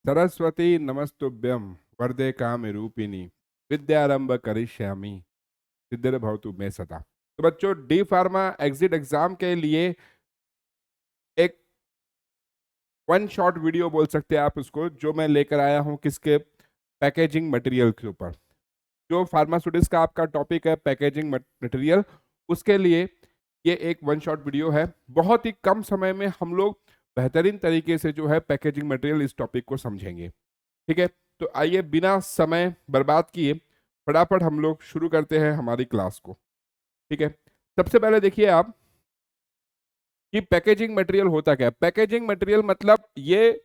सरस्वती नमस्तुभ्यं वरदे कामरूपिणी विद्यारंभ करिष्यामि सिद्धिर्भवतु मे सदा। तो बच्चों, डी फार्मा एग्जिट एग्जाम के लिए एक वन शॉट वीडियो बोल सकते हैं आप उसको, जो मैं लेकर आया हूं किसके, पैकेजिंग मटेरियल के ऊपर। जो फार्मास्यूटिक्स का आपका टॉपिक है पैकेजिंग मटेरियल, उसके लिए ये एक वन शॉट वीडियो है। बहुत ही कम समय में हम लोग बेहतरीन तरीके से जो है पैकेजिंग मटेरियल इस टॉपिक को समझेंगे। ठीक है, तो आइए बिना समय बर्बाद किए फटाफट हम लोग शुरू करते हैं हमारी क्लास को। ठीक है, सबसे पहले देखिए आप कि पैकेजिंग मटेरियल होता क्या है। पैकेजिंग मटेरियल मतलब ये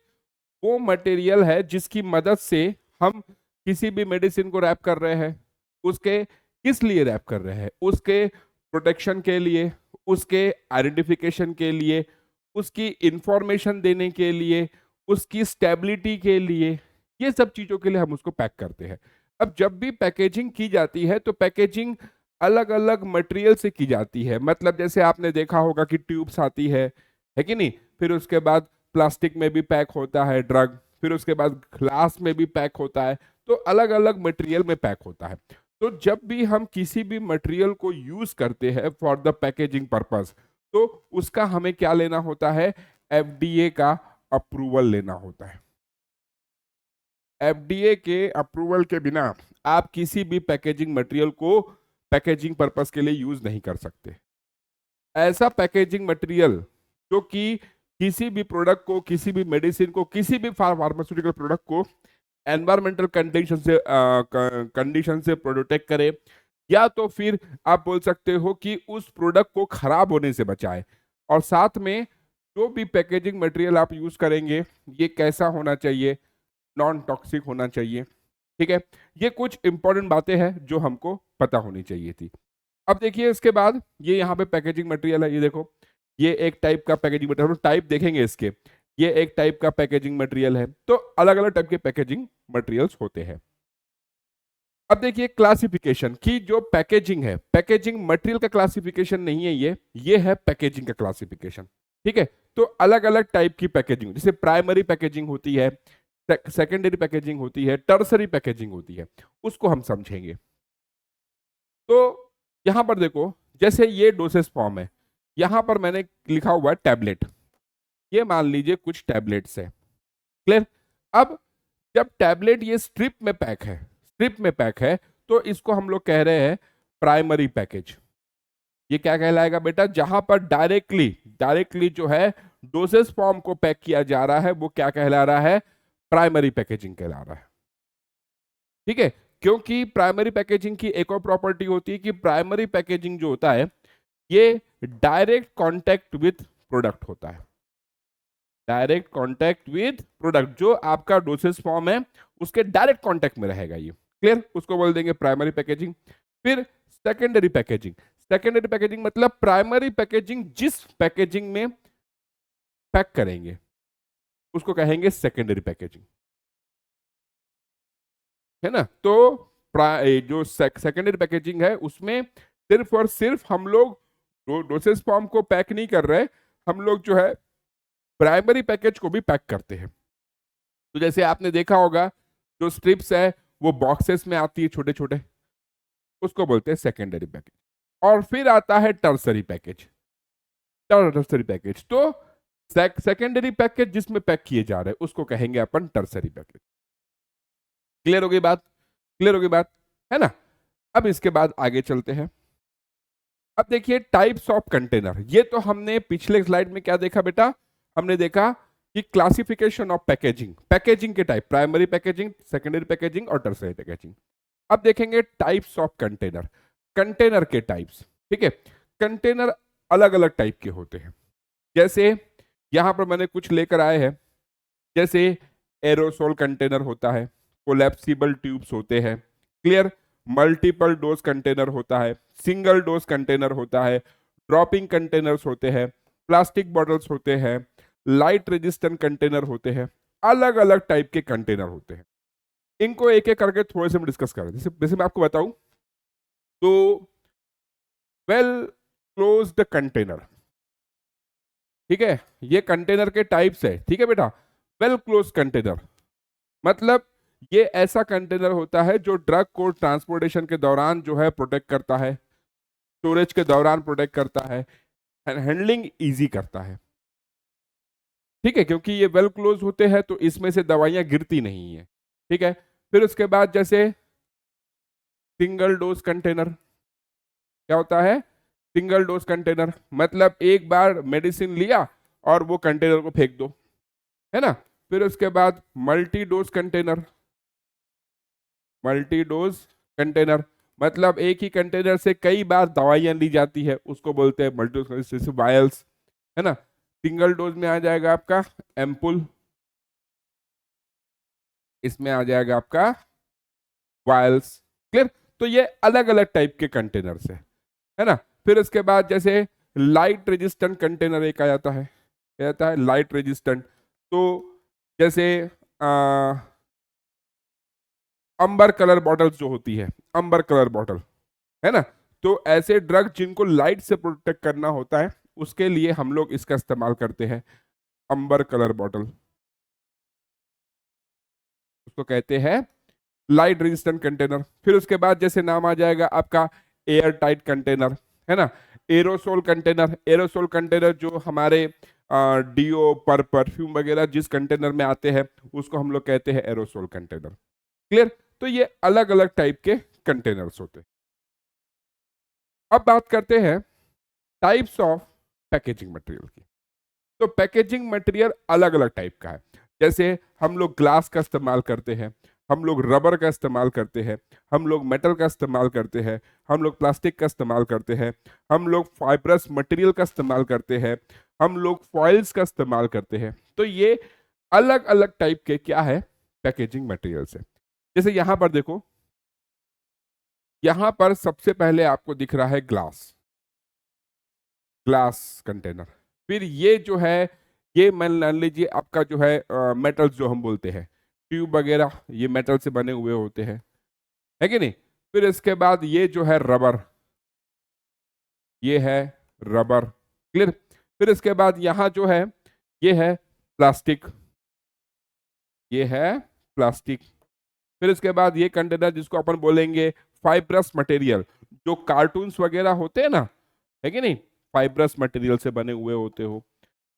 वो मटेरियल है जिसकी मदद से हम किसी भी मेडिसिन को रैप कर रहे हैं। उसके किस लिए रैप कर रहे हैं? उसके प्रोटेक्शन के लिए, उसके आइडेंटिफिकेशन के लिए, उसकी इंफॉर्मेशन देने के लिए, उसकी स्टेबिलिटी के लिए, ये सब चीजों के लिए हम उसको पैक करते हैं। अब जब भी पैकेजिंग की जाती है तो पैकेजिंग अलग अलग मटेरियल से की जाती है। मतलब जैसे आपने देखा होगा कि ट्यूब्स आती है कि नहीं, फिर उसके बाद प्लास्टिक में भी पैक होता है ड्रग, फिर उसके बाद ग्लास में भी पैक होता है, तो अलग अलग मटेरियल में पैक होता है। तो जब भी हम किसी भी मटेरियल को यूज करते हैं फॉर द पैकेजिंग पर्पस, तो उसका हमें क्या लेना होता है? एफडीए का अप्रूवल लेना होता है। एफडीए के अप्रूवल के बिना आप किसी भी पैकेजिंग मटेरियल को पैकेजिंग पर्पस के लिए यूज नहीं कर सकते। ऐसा पैकेजिंग मटेरियल जो कि किसी भी प्रोडक्ट को, किसी भी मेडिसिन को, किसी भी फार्मास्यूटिकल प्रोडक्ट को एनवायरमेंटल कंडीशन से प्रोटेक्ट करे, या तो फिर आप बोल सकते हो कि उस प्रोडक्ट को खराब होने से बचाए। और साथ में जो भी पैकेजिंग मटेरियल आप यूज करेंगे ये कैसा होना चाहिए? नॉन टॉक्सिक होना चाहिए। ठीक है, ये कुछ इंपॉर्टेंट बातें हैं जो हमको पता होनी चाहिए थी। अब देखिए इसके बाद ये यहाँ पे पैकेजिंग मटेरियल है, ये देखो, ये एक टाइप का पैकेजिंग मटेरियल, टाइप देखेंगे इसके, ये एक टाइप का पैकेजिंग मटेरियल है। तो अलग अलग टाइप के पैकेजिंग मटेरियल्स होते हैं। अब देखिए क्लासिफिकेशन की, जो पैकेजिंग है, पैकेजिंग मटेरियल का क्लासिफिकेशन नहीं है ये है पैकेजिंग का क्लासिफिकेशन। ठीक है, तो अलग अलग टाइप की पैकेजिंग, जैसे प्राइमरी पैकेजिंग होती है, सेकेंडरी पैकेजिंग होती है, टर्सरी पैकेजिंग होती है, उसको हम समझेंगे। तो यहां पर देखो, जैसे ये डोसेस फॉर्म है, यहां पर मैंने लिखा हुआ है टैबलेट। ये मान लीजिए कुछ टैबलेट्स है। क्लियर? अब जब टैबलेट ये स्ट्रिप में पैक है, स्ट्रिप में पैक है, तो इसको हम लोग कह रहे हैं प्राइमरी पैकेज। ये क्या कहलाएगा बेटा? जहां पर डायरेक्टली डायरेक्टली जो है डोसेस फॉर्म को पैक किया जा रहा है, वो क्या कहला रहा है? प्राइमरी पैकेजिंग कहला रहा है। ठीक है, क्योंकि प्राइमरी पैकेजिंग की एक और प्रॉपर्टी होती है कि प्राइमरी पैकेजिंग जो होता है ये डायरेक्ट कांटेक्ट विथ प्रोडक्ट होता है। डायरेक्ट कांटेक्ट विथ प्रोडक्ट, जो आपका डोसेस फॉर्म है उसके डायरेक्ट कांटेक्ट में रहेगा ये। क्लियर? उसको बोल देंगे प्राइमरी पैकेजिंग। फिर सेकेंडरी पैकेजिंग। सेकेंडरी पैकेजिंग मतलब प्राइमरी पैकेजिंग जिस पैकेजिंग में पैक करेंगे उसको कहेंगे सेकेंडरी पैकेजिंग, है ना। तो जो सेकेंडरी पैकेजिंग है उसमें सिर्फ और सिर्फ हम लोग डोसेस फॉर्म को पैक नहीं कर रहे, हम लोग जो है प्राइमरी पैकेज को भी पैक करते हैं। तो जैसे आपने देखा होगा जो स्ट्रिप्स है वो बॉक्सेस में आती है छोटे छोटे, उसको बोलते हैं सेकेंडरी पैकेज। और फिर आता है टर्सरी पैकेज। टर्सरी पैकेज तो सेकेंडरी पैकेज जिसमें पैक किए जा रहे हैं उसको कहेंगे अपन टर्सरी पैकेज। क्लियर हो गई बात? क्लियर हो गई बात, है ना। अब इसके बाद आगे चलते हैं। अब देखिए टाइप्स ऑफ कंटेनर। ये तो हमने पिछले स्लाइड में क्या देखा बेटा? हमने देखा कि क्लासिफिकेशन ऑफ पैकेजिंग, पैकेजिंग के type, primary packaging, secondary packaging और टर्सरी पैकेजिंग। अब देखेंगे टाइप्स ऑफ कंटेनर, कंटेनर के टाइप्स। ठीक है, कंटेनर अलग अलग टाइप के होते हैं। जैसे यहां पर मैंने कुछ लेकर आए हैं, जैसे एरोसोल कंटेनर होता है, कोलैप्सिबल ट्यूब्स होते हैं। क्लियर? मल्टीपल डोज कंटेनर होता है, सिंगल डोज कंटेनर होता है, ड्रॉपिंग कंटेनर्स होते हैं, प्लास्टिक बॉटल्स होते हैं, लाइट रेजिस्टेंट कंटेनर होते हैं। अलग अलग टाइप के कंटेनर होते हैं। इनको एक एक करके थोड़े से हम डिस्कस करें। जैसे जैसे मैं आपको बताऊं तो वेल क्लोज्ड कंटेनर, ठीक है, ये कंटेनर के टाइप्स है। ठीक है बेटा, वेल क्लोज कंटेनर, मतलब ये ऐसा कंटेनर होता है जो ड्रग को ट्रांसपोर्टेशन के दौरान जो है प्रोटेक्ट करता है, स्टोरेज के दौरान प्रोटेक्ट करता है, हैंडलिंग इजी करता है। ठीक है, क्योंकि ये वेल क्लोज होते हैं तो इसमें से दवाइयां गिरती नहीं है। ठीक है, फिर उसके बाद जैसे सिंगल डोज कंटेनर, क्या होता है? सिंगल डोज कंटेनर मतलब एक बार मेडिसिन लिया और वो कंटेनर को फेंक दो, है ना। फिर उसके बाद multi dose container, multi dose container मतलब एक ही कंटेनर से कई बार दवाइयां ली जाती है, उसको बोलते हैं मल्टी डोज, जैसे वायल्स, है ना। सिंगल डोज में आ जाएगा आपका एम्पुल, इसमें आ जाएगा आपका वायल्स। क्लियर? तो ये अलग अलग टाइप के कंटेनर्स है ना। फिर उसके बाद जैसे लाइट रेजिस्टेंट कंटेनर एक आ जाता है, क्या आता है? Light resistant. तो जैसे अंबर कलर बॉटल्स जो होती है, अंबर कलर बॉटल, है ना। तो ऐसे ड्रग जिनको लाइट से प्रोटेक्ट करना होता है उसके लिए हम लोग इसका इस्तेमाल करते हैं, अंबर कलर बॉटल, उसको कहते हैं लाइट रेजिस्टेंट कंटेनर। फिर उसके बाद जैसे नाम आ जाएगा आपका एयर टाइट कंटेनर, है ना। एरोसोल कंटेनर, एरोसोल कंटेनर जो हमारे डीओ पर परफ्यूम वगैरह जिस कंटेनर में आते हैं उसको हम लोग कहते हैं एरोसोल कंटेनर। क्लियर? तो ये अलग अलग टाइप के कंटेनर्स होते हैं। अब बात करते हैं टाइप्स ऑफ पैकेजिंग मटेरियल की। तो पैकेजिंग मटेरियल अलग अलग टाइप का है। जैसे हम लोग ग्लास का इस्तेमाल करते हैं, हम लोग रबर का इस्तेमाल करते हैं, हम लोग मेटल का इस्तेमाल करते हैं, हम लोग प्लास्टिक का इस्तेमाल करते हैं, हम लोग फाइब्रस मटेरियल का इस्तेमाल करते हैं, हम लोग फॉइल्स का इस्तेमाल करते हैं। तो ये अलग अलग टाइप के क्या है? पैकेजिंग मटेरियल्स है। जैसे यहां पर देखो, यहां पर सबसे पहले आपको दिख रहा है ग्लास, ग्लास कंटेनर। फिर ये जो है, ये मान लीजिए आपका जो है मेटल्स जो हम बोलते हैं, ट्यूब वगैरह, ये मेटल से बने हुए होते हैं, है कि नहीं। फिर इसके बाद ये जो है रबर, ये है रबर। क्लियर? फिर इसके बाद यहाँ जो है ये है प्लास्टिक, ये है प्लास्टिक। फिर इसके बाद ये कंटेनर जिसको अपन बोलेंगे फाइब्रस मटेरियल, जो कार्टून्स वगैरह होते हैं ना, है कि नहीं, फाइब्रस मटेरियल से बने हुए होते हो,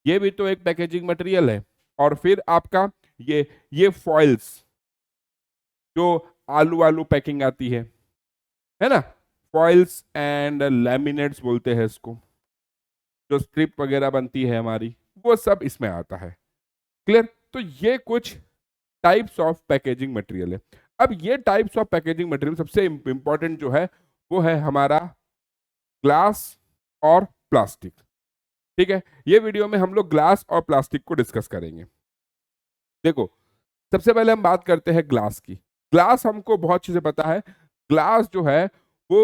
ये भी तो एक पैकेजिंग मटेरियल है। और फिर आपका ये फॉइल्स, जो आलू आलू पैकिंग आती है ना, फॉइल्स एंड लैमिनेट्स बोलते हैं इसको, जो स्ट्रिप वगैरह बनती है हमारी, वो सब इसमें आता है। क्लियर? तो ये कुछ टाइप्स ऑफ पैकेजिंग मटेरियल है। अब ये टाइप्स ऑफ पैकेजिंग मटेरियल सबसे इंपॉर्टेंट जो है वो है हमारा ग्लास और प्लास्टिक। ठीक है, ये वीडियो में हम लोग ग्लास और प्लास्टिक को डिस्कस करेंगे। देखो, सबसे पहले हम बात करते हैं ग्लास की। ग्लास हमको बहुत चीजें पता है। ग्लास जो है वो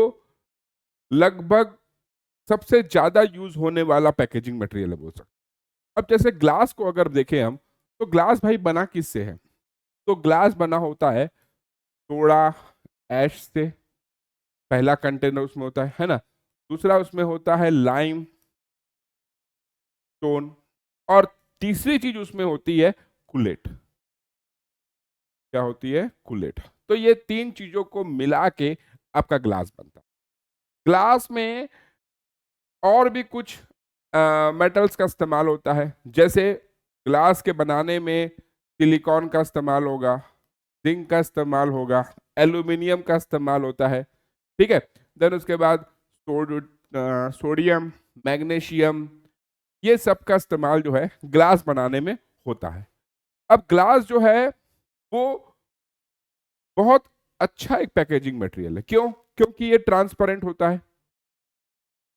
लगभग सबसे ज्यादा यूज होने वाला पैकेजिंग मटेरियल है, बोल सकते। अब जैसे ग्लास को अगर देखें हम, तो ग्लास भाई बना किससे है? तो ग्लास बना होता है सोडा ऐश से, पहला कंटेनर उसमें होता है ना। दूसरा उसमें होता है लाइम स्टोन, और तीसरी चीज उसमें होती है कुलेट। क्या होती है? कुलेट। तो ये तीन चीजों को मिला के आपका ग्लास बनता है। ग्लास में और भी कुछ मेटल्स का इस्तेमाल होता है। जैसे ग्लास के बनाने में सिलिकॉन का इस्तेमाल होगा, जिंक का इस्तेमाल होगा, एल्यूमिनियम का इस्तेमाल होता है। ठीक है, देन उसके बाद सोडियम, मैग्नीशियम, ये सब का इस्तेमाल जो है ग्लास बनाने में होता है। अब ग्लास जो है वो बहुत अच्छा एक पैकेजिंग मटेरियल है। क्यों? क्योंकि ये ट्रांसपेरेंट होता है।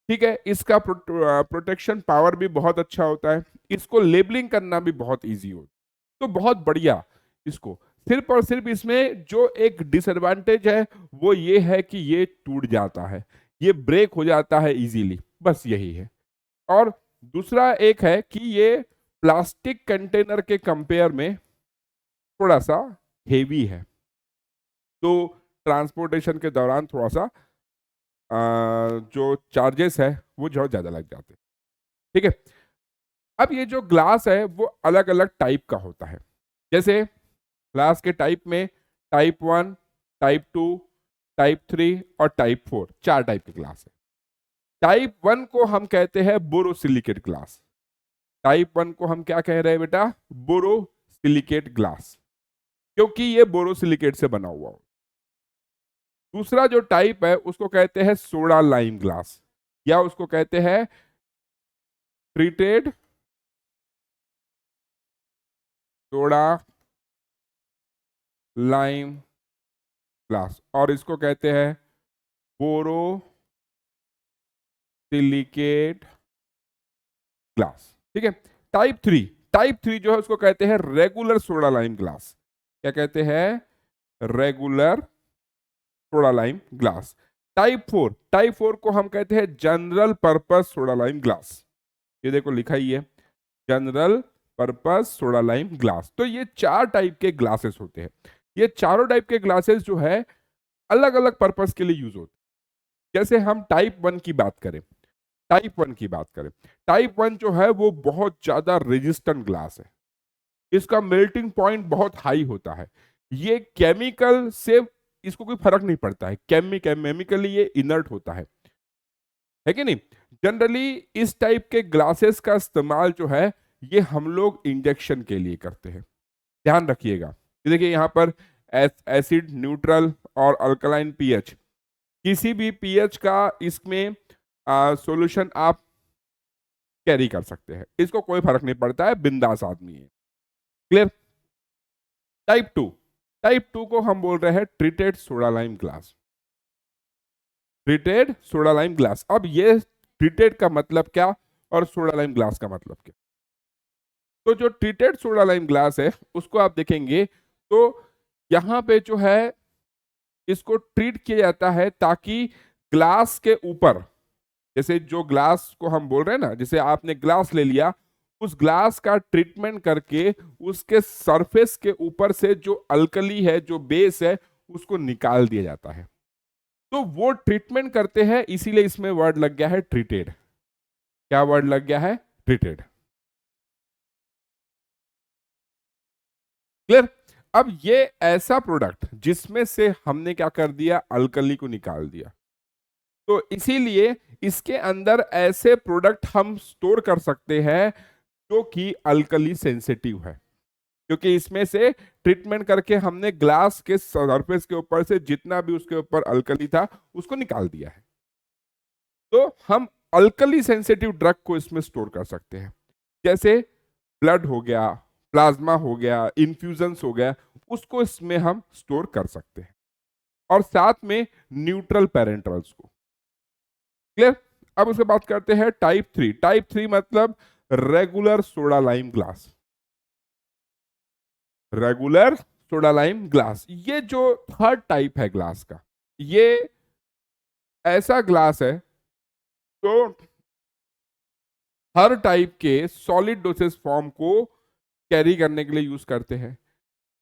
ठीक है, इसका प्रोटेक्शन पावर भी बहुत अच्छा होता है, इसको लेबलिंग करना भी बहुत इजी होता है। तो बहुत बढ़िया। इसको सिर्फ और सिर्फ इसमें जो एक डिसएडवांटेज है वो ये है कि ये टूट जाता है, ये ब्रेक हो जाता है इजीली, बस यही है। और दूसरा एक है कि ये प्लास्टिक कंटेनर के कंपेयर में थोड़ा सा हेवी है, तो ट्रांसपोर्टेशन के दौरान थोड़ा सा जो चार्जेस है वो बहुत ज़्यादा लग जाते हैं। ठीक है, अब ये जो ग्लास है वो अलग अलग टाइप का होता है। जैसे ग्लास के टाइप में टाइप 1, टाइप 2, टाइप 3 और टाइप 4, 4 टाइप के ग्लास है। टाइप 1 को हम कहते हैं बोरोसिलिकेट ग्लास। टाइप 1 को हम क्या कह रहे हैं बेटा? बोरोसिलिकेट ग्लास, क्योंकि ये बोरोसिलिकेट से बना हुआ हो। दूसरा जो टाइप है उसको कहते हैं सोडा लाइम ग्लास, या उसको कहते हैं ट्रीटेड सोडा लाइम ग्लास, और इसको कहते हैं बोरोसिलिकेट ग्लास। ठीक है। टाइप 3 जो है उसको कहते हैं रेगुलर सोडा लाइम ग्लास। क्या कहते हैं? Regular soda lime glass. Type 4 को हम कहते हैं general purpose soda lime glass. ये देखो लिखा ही है, general purpose soda lime glass. तो ये 4 टाइप के ग्लासेस होते हैं। ये चारों टाइप के ग्लासेस जो है अलग अलग पर्पस के लिए यूज होते हैं। जैसे हम टाइप 1 की बात करें, टाइप 1 जो है वो बहुत ज्यादा रेजिस्टेंट ग्लास है। इसका मेल्टिंग पॉइंट बहुत हाई होता है। ये केमिकल से इसको कोई फर्क नहीं पड़ता है, केमिकली ये इनर्ट होता है कि नहीं? जनरली इस टाइप के ग्लासेस का इस्तेमाल जो है ये हम लोग इंजेक्शन के लिए करते हैं। ध्यान रखिएगा। देखिए यहाँ पर एसिड, न्यूट्रल और अल्कलाइन पीएच, किसी भी पीएच का इसमें सॉल्यूशन आप कैरी कर सकते हैं, इसको कोई फर्क नहीं पड़ता है, बिंदास आदमी है। क्लियर? टाइप 2 को हम बोल रहे हैं treated soda lime glass. Treated soda lime glass. अब ये ट्रीटेड का मतलब क्या और सोडा लाइम ग्लास का मतलब क्या? तो जो ट्रीटेड सोडा लाइम ग्लास है उसको आप देखेंगे तो यहां पे जो है इसको ट्रीट किया जाता है ताकि ग्लास के ऊपर, जैसे जो ग्लास को हम बोल रहे हैं ना, जैसे आपने ग्लास ले लिया, उस ग्लास का ट्रीटमेंट करके उसके सरफेस के ऊपर से जो अल्कली है, जो बेस है, उसको निकाल दिया जाता है। तो वो ट्रीटमेंट करते हैं, इसीलिए इसमें वर्ड लग गया है ट्रीटेड। क्या वर्ड लग गया है? ट्रीटेड। क्लियर? अब ये ऐसा प्रोडक्ट जिसमें से हमने क्या कर दिया? अल्कली को निकाल दिया। तो इसीलिए इसके अंदर ऐसे प्रोडक्ट हम स्टोर कर सकते हैं जो कि अल्कली सेंसिटिव है, क्योंकि इसमें से ट्रीटमेंट करके हमने ग्लास के सरफेस के ऊपर से जितना भी उसके ऊपर अल्कली था उसको निकाल दिया है। तो हम अल्कली सेंसिटिव ड्रग को इसमें स्टोर कर सकते हैं, जैसे ब्लड हो गया, प्लाज्मा हो गया, इन्फ्यूजन्स हो गया, उसको इसमें हम स्टोर कर सकते हैं, और साथ में न्यूट्रल पेरेंट्रल्स को। क्लियर? अब उसके बात करते हैं टाइप 3 मतलब regular soda lime glass. Regular soda lime glass, ये जो थर्ड टाइप है ग्लास का, ये ऐसा ग्लास है तो हर टाइप के सॉलिड डोसेस फॉर्म को कैरी करने के लिए यूज करते हैं।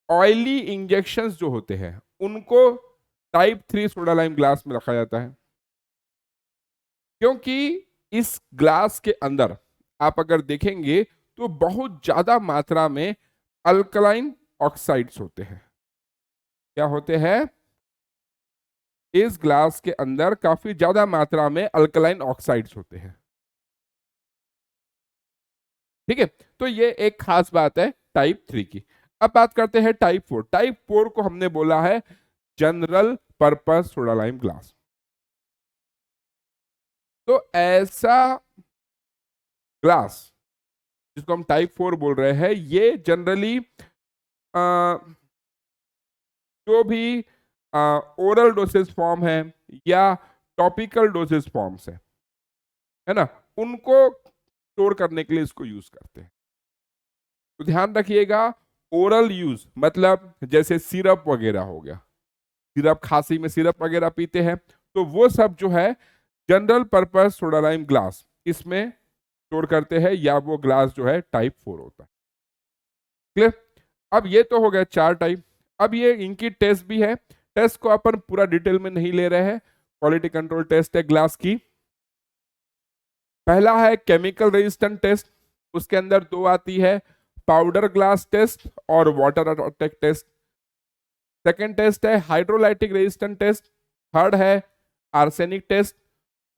ऑयली इंजेक्शंस जो होते हैं उनको टाइप 3 सोडा लाइम ग्लास में रखा जाता है, क्योंकि इस ग्लास के अंदर आप अगर देखेंगे तो बहुत ज्यादा मात्रा में अल्कलाइन ऑक्साइड्स होते हैं। क्या होते हैं? इस ग्लास के अंदर काफी ज्यादा मात्रा में अल्कलाइन ऑक्साइड्स होते हैं। ठीक है, तो ये एक खास बात है टाइप 3 की। अब बात करते हैं टाइप 4 को हमने बोला है general purpose soda lime glass. तो ऐसा ग्लास जिसको हम टाइप 4 बोल रहे हैं, ये जनरली जो भी ओरल डोसेज फॉर्म है या टॉपिकल डोसेज फॉर्म्स है ना, उनको स्टोर करने के लिए इसको यूज करते हैं। तो ध्यान रखिएगा, ओरल यूज मतलब जैसे सिरप वगैरह हो गया, सिरप, खांसी में सिरप वगैरह पीते हैं, तो वो सब जो है general purpose soda lime glass इसमें स्टोर करते हैं, या वो ग्लास जो है टाइप 4 होता है। क्लियर? अब ये तो हो गया 4 टाइप। अब ये इनकी टेस्ट भी है, टेस्ट को अपन पूरा डिटेल में नहीं ले रहे हैं, क्वालिटी कंट्रोल टेस्ट है ग्लास की। पहला है केमिकल रेजिस्टेंट टेस्ट, उसके अंदर 2 आती है, पाउडर ग्लास टेस्ट और water attack test. Second test है हाइड्रोलाइटिक रेजिस्टेंस टेस्ट, थर्ड है आर्सेनिक टेस्ट,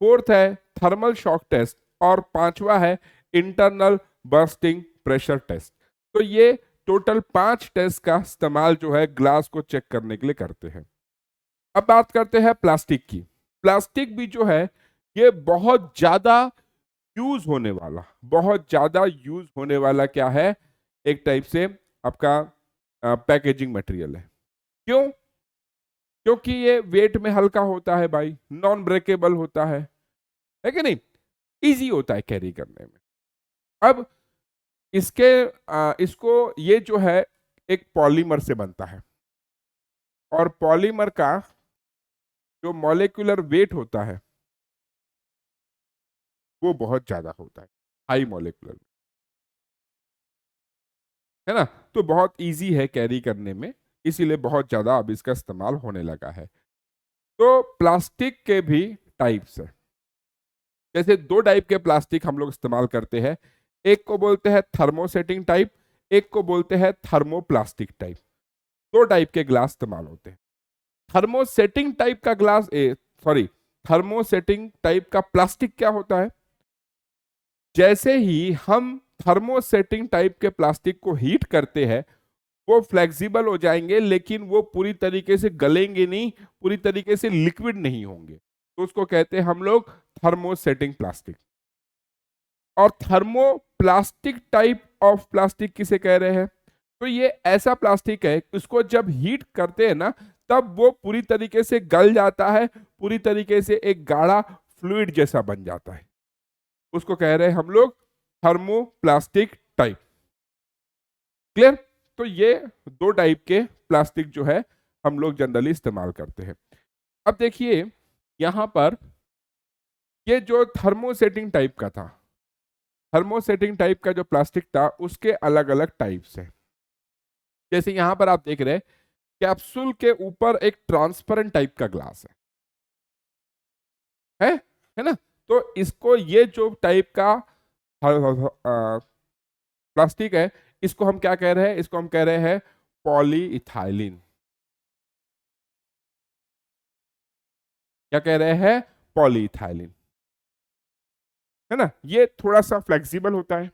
फोर्थ है थर्मल शॉक टेस्ट, और पांचवा है इंटरनल बर्स्टिंग प्रेशर टेस्ट। तो ये टोटल 5 टेस्ट का इस्तेमाल जो है ग्लास को चेक करने के लिए करते हैं। अब बात करते हैं प्लास्टिक की। प्लास्टिक भी जो है ये बहुत ज्यादा यूज होने वाला, बहुत ज्यादा यूज होने वाला क्या है, एक टाइप से आपका पैकेजिंग मटेरियल है। क्यों? क्योंकि ये वेट में हल्का होता है भाई, नॉन ब्रेकेबल होता है कि नहीं, इजी होता है कैरी करने में। अब इसको ये जो है एक पॉलीमर से बनता है, और पॉलीमर का जो मॉलिक्यूलर वेट होता है वो बहुत ज्यादा होता है, हाई मॉलिक्यूलर, है ना। तो बहुत इजी है कैरी करने में, इसीलिए बहुत ज्यादा अब इसका इस्तेमाल होने लगा है। तो प्लास्टिक के भी टाइप्स है। जैसे 2 टाइप के प्लास्टिक हम लोग इस्तेमाल करते हैं, एक को बोलते हैं थर्मोसेटिंग टाइप, एक को बोलते हैं थर्मोप्लास्टिक टाइप। 2 टाइप के ग्लास इस्तेमाल होते हैं। थर्मोसेटिंग टाइप का ग्लास थर्मोसेटिंग टाइप का प्लास्टिक क्या होता है, जैसे ही हम थर्मोसेटिंग टाइप के प्लास्टिक को हीट करते हैं वो फ्लेक्सिबल हो जाएंगे, लेकिन वो पूरी तरीके से गलेंगे नहीं, पूरी तरीके से लिक्विड नहीं होंगे, तो उसको कहते हैं हम लोग थर्मोसेटिंग प्लास्टिक। और थर्मोप्लास्टिक टाइप ऑफ प्लास्टिक किसे कह रहे हैं, तो ये ऐसा प्लास्टिक है उसको जब हीट करते हैं ना तब वो पूरी तरीके से गल जाता है, पूरी तरीके से एक गाढ़ा फ्लूइड जैसा बन जाता है, उसको कह रहे हैं हम लोग थर्मोप्लास्टिक टाइप। क्लियर? तो ये 2 टाइप के प्लास्टिक जो है हम लोग जनरली इस्तेमाल करते हैं। अब देखिए यहां पर ये जो थर्मोसेटिंग टाइप का था, थर्मोसेटिंग टाइप का जो प्लास्टिक था उसके अलग अलग टाइप्स हैं। जैसे यहां पर आप देख रहे हैं कैप्सूल के ऊपर एक ट्रांसपेरेंट टाइप का ग्लास है ना। तो इसको ये जो टाइप का प्लास्टिक है इसको हम क्या कह रहे हैं, इसको हम कह रहे हैं पॉलीइथाइलिन। क्या कह रहे हैं? पॉलीइथाइलिन, है ना। ये थोड़ा सा फ्लेक्सिबल होता है,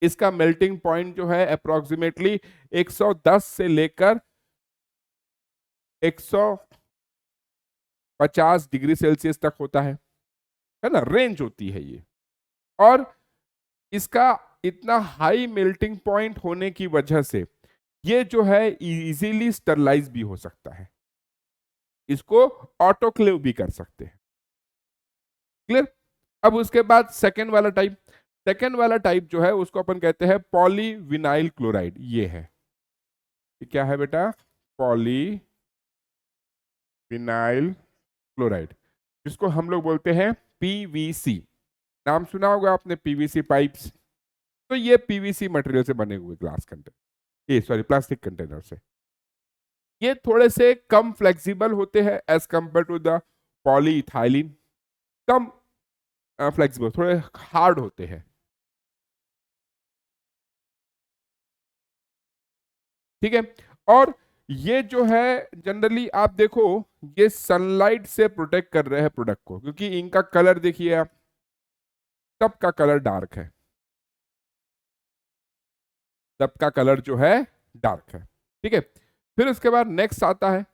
इसका मेल्टिंग पॉइंट जो है अप्रोक्सीमेटली 110 से लेकर 150 डिग्री सेल्सियस तक होता है ना, रेंज होती है ये। और इसका इतना हाई मेल्टिंग पॉइंट होने की वजह से ये जो है इजीली स्टरलाइज भी हो सकता है, इसको ऑटोक्लेव भी कर सकते हैं। क्लियर? अब उसके बाद सेकेंड वाला टाइप, सेकेंड वाला टाइप जो है उसको अपन कहते हैं पॉलीविनाइल क्लोराइड। ये है, ये क्या है बेटा? पॉलीविनाइल क्लोराइड, जिसको हम लोग बोलते हैं पीवीसी। नाम सुना होगा आपने, पीवीसी पाइप्स। तो ये पीवीसी मटेरियल से बने हुए ग्लास कंटेनर, ये सॉरी प्लास्टिक कंटेनर से। ये थोड़े से कम फ्लेक्सिबल होते हैं as compare to the polyethylene, कम फ्लेक्सिबल, थोड़े हार्ड होते हैं। ठीक है। और ये जो है जनरली आप देखो ये सनलाइट से प्रोटेक्ट कर रहे हैं प्रोडक्ट को, क्योंकि इनका कलर देखिए आप, सबका कलर डार्क है, सबका कलर जो है डार्क है। ठीक है। फिर उसके बाद नेक्स्ट आता है,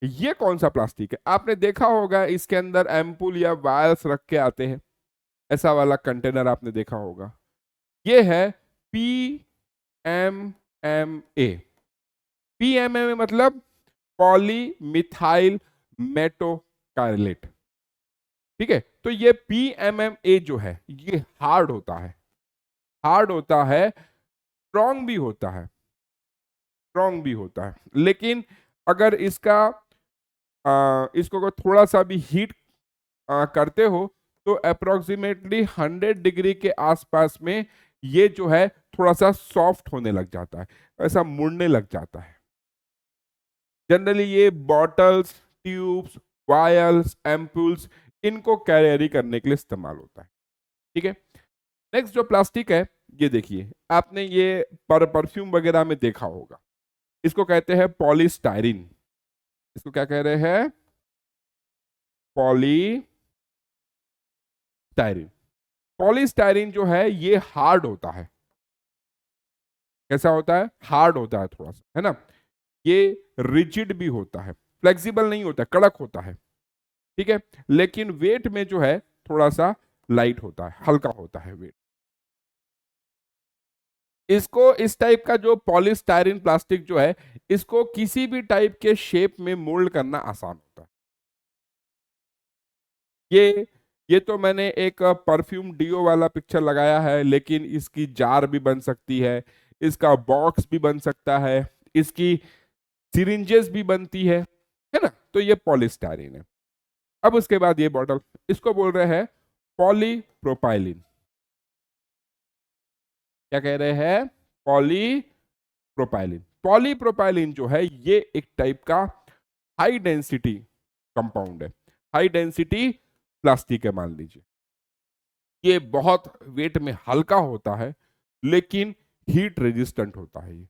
ये कौन सा प्लास्टिक है? आपने देखा होगा इसके अंदर एम्पुल या वायल्स रख के आते हैं, ऐसा वाला कंटेनर आपने देखा होगा। ये है PMMA। PMMA मतलब पॉलीमिथाइल मेटोकाइलेट। ठीक है। तो ये PMMA जो है ये हार्ड होता है, हार्ड होता है, स्ट्रॉन्ग भी होता है, स्ट्रॉन्ग भी होता है, लेकिन अगर इसको अगर थोड़ा सा भी हीट करते हो तो अप्रोक्सीमेटली 100 डिग्री के आसपास में ये जो है थोड़ा सा सॉफ्ट होने लग जाता है, ऐसा मुड़ने लग जाता है। जनरली ये बॉटल्स, ट्यूब्स, वायल्स, एम्पूल्स, इनको कैरी करने के लिए इस्तेमाल होता है। ठीक है। नेक्स्ट जो प्लास्टिक है, ये देखिए आपने ये परफ्यूम वगैरह में देखा होगा, इसको कहते हैं पॉलीस्टायरीन। इसको क्या कह रहे हैं? पॉलीस्टायरीन। पॉलीस्टायरीन जो है ये हार्ड होता है। कैसा होता है? हार्ड होता है थोड़ा सा, है ना। ये रिजिड भी होता है, फ्लेक्सिबल नहीं होता, कड़क होता है, ठीक है। लेकिन वेट में जो है थोड़ा सा लाइट होता है, हल्का होता है वेट। इसको इस टाइप का जो पॉलीस्टायरीन प्लास्टिक जो है, इसको किसी भी टाइप के शेप में मोल्ड करना आसान होता है। ये तो मैंने एक परफ्यूम डीओ वाला पिक्चर लगाया है, लेकिन इसकी जार भी बन सकती है, इसका बॉक्स भी बन सकता है, इसकी सिरिंजेस भी बनती है ना। तो ये पॉलीस्टायरीन है। अब उसके बाद ये बॉटल, इसको बोल रहे हैं पॉलीप्रोपाइलिन। क्या कह रहे हैं? पॉलीप्रोपाइलिन। पॉलीप्रोपाइलिन जो है ये एक टाइप का हाई डेंसिटी कंपाउंड है, हाई डेंसिटी प्लास्टिक है मान लीजिए। ये बहुत वेट में हल्का होता है, लेकिन हीट रेजिस्टेंट होता है। ये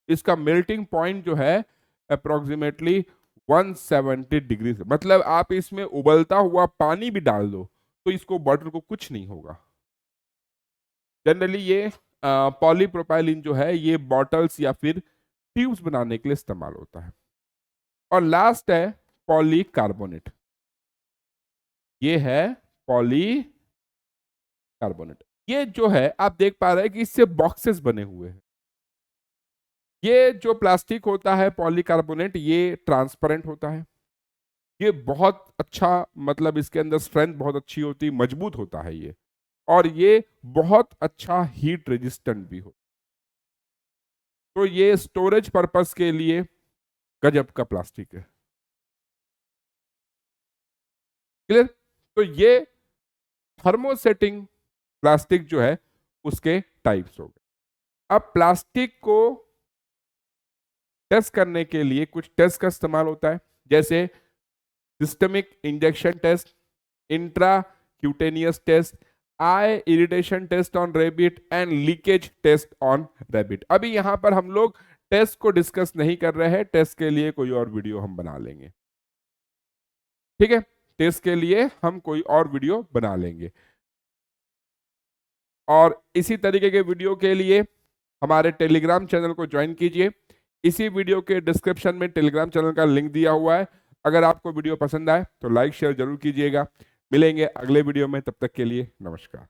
इसका मेल्टिंग पॉइंट जो है अप्रोक्सीमेटली 170 डिग्री से, मतलब आप इसमें उबलता हुआ पानी भी डाल दो तो इसको बॉटल को कुछ नहीं होगा। जनरली ये पॉलीप्रोपाइलिन जो है ये बॉटल्स या फिर ट्यूब्स बनाने के लिए इस्तेमाल होता है। और लास्ट है पॉलीकार्बोनेट। ये है पॉलीकार्बोनेट। ये जो है आप देख पा रहे हैं कि इससे बॉक्सेस बने हुए हैं। ये जो प्लास्टिक होता है पॉलीकार्बोनेट, ये ट्रांसपेरेंट होता है। ये बहुत अच्छा, मतलब इसके अंदर स्ट्रेंथ बहुत अच्छी होती है, मजबूत होता है ये। और ये बहुत अच्छा हीट रेजिस्टेंट भी हो। तो ये स्टोरेज पर्पस के लिए गजब का प्लास्टिक है। क्लियर? तो ये थर्मोसेटिंग प्लास्टिक जो है उसके टाइप्स हो गए। अब प्लास्टिक को टेस्ट करने के लिए कुछ टेस्ट का इस्तेमाल होता है, जैसे systemic injection test, intracutaneous test, eye irritation test on rabbit and leakage test on rabbit. अभी यहां पर हम लोग टेस्ट को डिस्कस नहीं कर रहे हैं, टेस्ट के लिए कोई और वीडियो हम बना लेंगे, ठीक है। टेस्ट के लिए हम कोई और वीडियो बना लेंगे। और इसी तरीके के वीडियो के लिए हमारे टेलीग्राम चैनल को ज्वाइन कीजिए। इसी वीडियो के डिस्क्रिप्शन में टेलीग्राम चैनल का लिंक दिया हुआ है। अगर आपको वीडियो पसंद आए तो लाइक शेयर जरूर कीजिएगा। मिलेंगे अगले वीडियो में, तब तक के लिए नमस्कार।